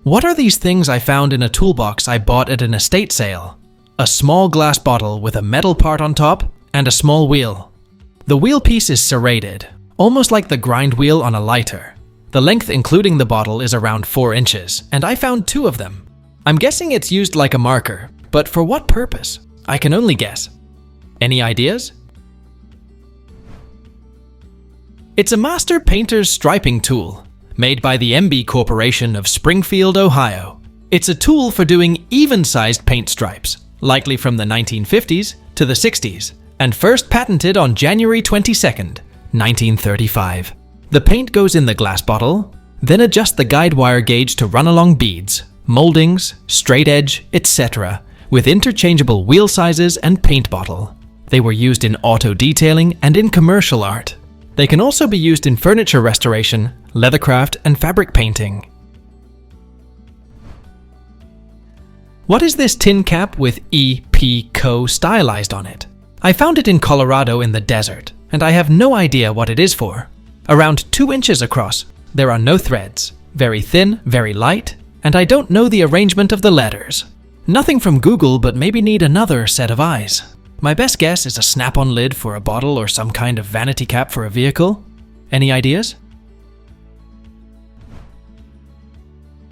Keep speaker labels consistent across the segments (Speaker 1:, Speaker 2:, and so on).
Speaker 1: What are these things I found in a toolbox I bought at an estate sale? A small glass bottle with a metal part on top and a small wheel. The wheel piece is serrated, almost like the grind wheel on a lighter. The length including the bottle is around 4 inches, and I found 2 of them. I'm guessing it's used like a marker, but for what purpose? I can only guess. Any ideas? It's a master painter's striping tool, made by the MB Corporation of Springfield, Ohio. It's a tool for doing even-sized paint stripes, likely from the 1950s to the 60s, and first patented on January 22nd, 1935. The paint goes in the glass bottle, then adjust the guide wire gauge to run along beads, moldings, straight edge, etc., with interchangeable wheel sizes and paint bottle. They were used in auto detailing and in commercial art. They can also be used in furniture restoration, leathercraft, and fabric painting. What is this tin cap with EP Co. stylized on it? I found it in Colorado in the desert, and I have no idea what it is for. Around 2 inches across, there are no threads, very thin, very light, and I don't know the arrangement of the letters. Nothing from Google, but maybe need another set of eyes. My best guess is a snap-on lid for a bottle or some kind of vanity cap for a vehicle. Any ideas?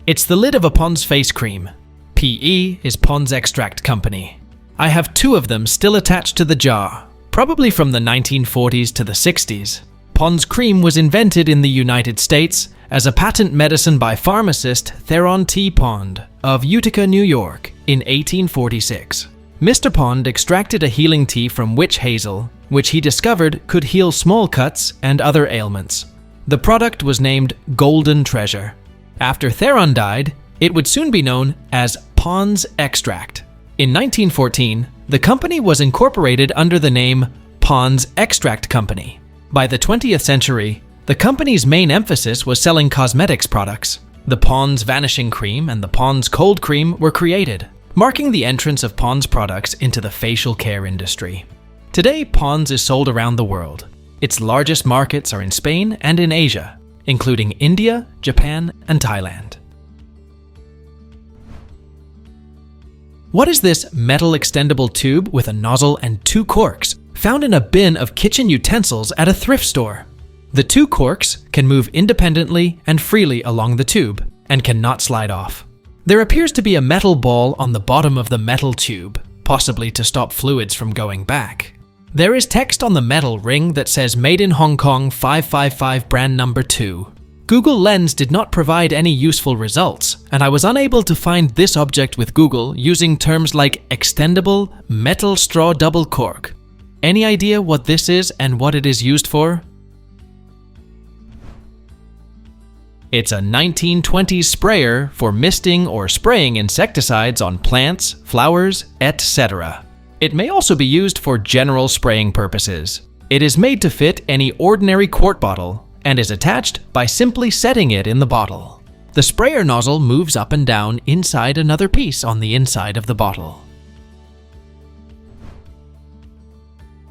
Speaker 1: It's the lid of a Pond's face cream. PE is Pond's Extract Company. I have 2 of them still attached to the jar, probably from the 1940s to the 60s. Pond's cream was invented in the United States as a patent medicine by pharmacist Theron T. Pond of Utica, New York in 1846. Mr. Pond extracted a healing tea from witch hazel, which he discovered could heal small cuts and other ailments. The product was named Golden Treasure. After Theron died, it would soon be known as Pond's Extract. In 1914, the company was incorporated under the name Pond's Extract Company. By the 20th century, the company's main emphasis was selling cosmetics products. The Pond's Vanishing Cream and the Pond's Cold Cream were created, marking the entrance of Pond's products into the facial care industry. Today, Pond's is sold around the world. Its largest markets are in Spain and in Asia, including India, Japan, and Thailand. What is this metal extendable tube with a nozzle and 2 corks found in a bin of kitchen utensils at a thrift store? The 2 corks can move independently and freely along the tube and cannot slide off. There appears to be a metal ball on the bottom of the metal tube, possibly to stop fluids from going back. There is text on the metal ring that says Made in Hong Kong 555 brand number 2. Google Lens did not provide any useful results, and I was unable to find this object with Google using terms like extendable metal straw double cork. Any idea what this is and what it is used for? It's a 1920s sprayer for misting or spraying insecticides on plants, flowers, etc. It may also be used for general spraying purposes. It is made to fit any ordinary quart bottle and is attached by simply setting it in the bottle. The sprayer nozzle moves up and down inside another piece on the inside of the bottle.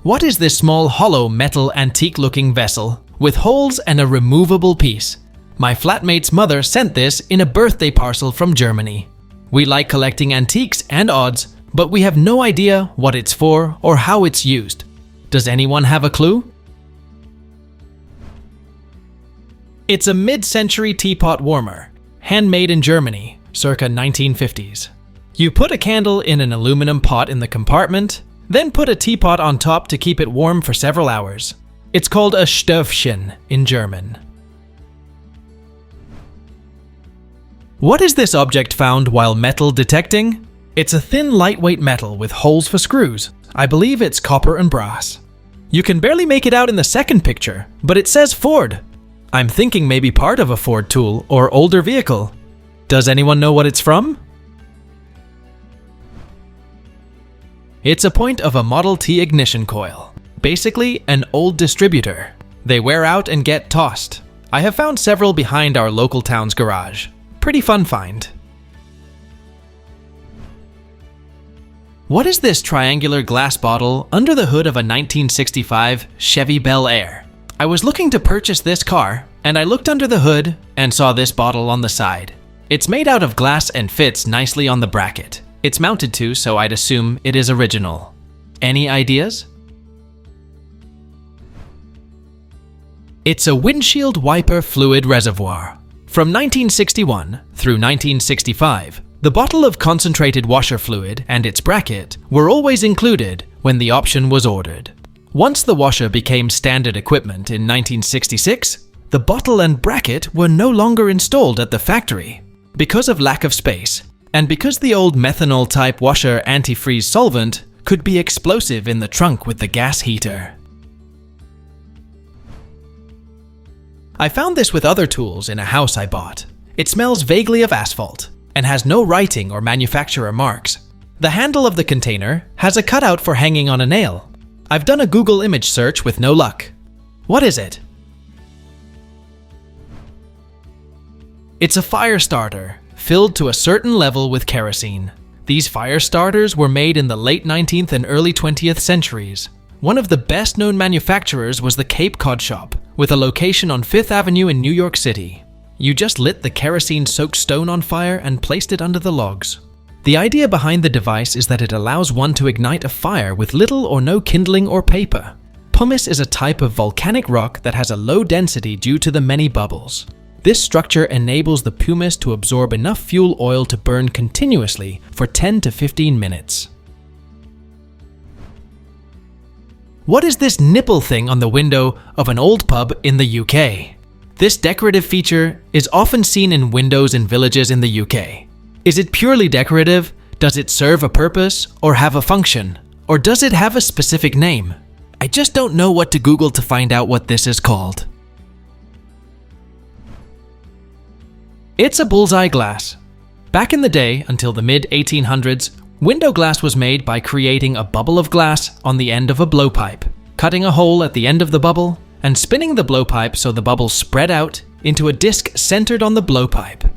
Speaker 1: What is this small hollow metal antique-looking vessel with holes and a removable piece? My flatmate's mother sent this in a birthday parcel from Germany. We like collecting antiques and odds, but we have no idea what it's for or how it's used. Does anyone have a clue? It's a mid-century teapot warmer, handmade in Germany, circa 1950s. You put a candle in an aluminum pot in the compartment, then put a teapot on top to keep it warm for several hours. It's called a Stöfchen in German. What is this object found while metal detecting? It's a thin, lightweight metal with holes for screws. I believe it's copper and brass. You can barely make it out in the second picture, but it says Ford. I'm thinking maybe part of a Ford tool or older vehicle. Does anyone know what it's from? It's a point of a Model T ignition coil. Basically, an old distributor. They wear out and get tossed. I have found several behind our local town's garage. Pretty fun find. What is this triangular glass bottle under the hood of a 1965 Chevy Bel Air? I was looking to purchase this car, and I looked under the hood and saw this bottle on the side. It's made out of glass and fits nicely on the bracket. It's mounted to, so I'd assume it is original. Any ideas? It's a windshield wiper fluid reservoir. From 1961 through 1965, the bottle of concentrated washer fluid and its bracket were always included when the option was ordered. Once the washer became standard equipment in 1966, the bottle and bracket were no longer installed at the factory. Because of lack of space, and because the old methanol-type washer antifreeze solvent could be explosive in the trunk with the gas heater. I found this with other tools in a house I bought. It smells vaguely of asphalt and has no writing or manufacturer marks. The handle of the container has a cutout for hanging on a nail. I've done a Google image search with no luck. What is it? It's a fire starter, filled to a certain level with kerosene. These fire starters were made in the late 19th and early 20th centuries. One of the best-known manufacturers was the Cape Cod Shop, with a location on 5th Avenue in New York City. You just lit the kerosene-soaked stone on fire and placed it under the logs. The idea behind the device is that it allows one to ignite a fire with little or no kindling or paper. Pumice is a type of volcanic rock that has a low density due to the many bubbles. This structure enables the pumice to absorb enough fuel oil to burn continuously for 10 to 15 minutes. What is this nipple thing on the window of an old pub in the UK? This decorative feature is often seen in windows in villages in the UK. Is it purely decorative? Does it serve a purpose or have a function? Or does it have a specific name? I just don't know what to Google to find out what this is called. It's a bullseye glass. Back in the day, until the mid-1800s, window glass was made by creating a bubble of glass on the end of a blowpipe, cutting a hole at the end of the bubble, and spinning the blowpipe so the bubbles spread out into a disc centered on the blowpipe.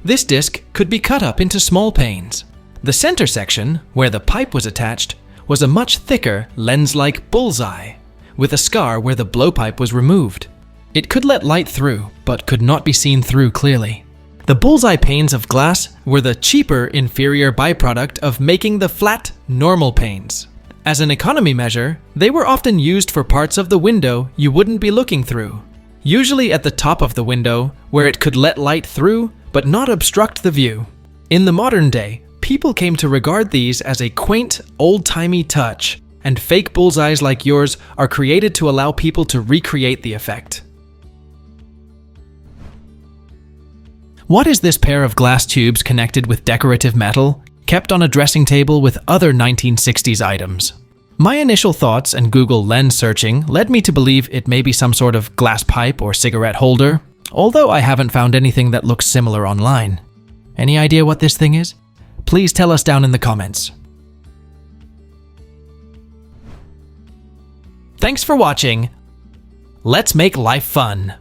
Speaker 1: This disc could be cut up into small panes. The center section, where the pipe was attached, was a much thicker, lens-like bullseye, with a scar where the blowpipe was removed. It could let light through, but could not be seen through clearly. The bullseye panes of glass were the cheaper, inferior byproduct of making the flat, normal panes. As an economy measure, they were often used for parts of the window you wouldn't be looking through, usually at the top of the window, where it could let light through but not obstruct the view. In the modern day, people came to regard these as a quaint, old-timey touch, and fake bullseyes like yours are created to allow people to recreate the effect. What is this pair of glass tubes connected with decorative metal, kept on a dressing table with other 1960s items? My initial thoughts and Google Lens searching led me to believe it may be some sort of glass pipe or cigarette holder, although I haven't found anything that looks similar online. Any idea what this thing is? Please tell us down in the comments. Thanks for watching. Let's make life fun.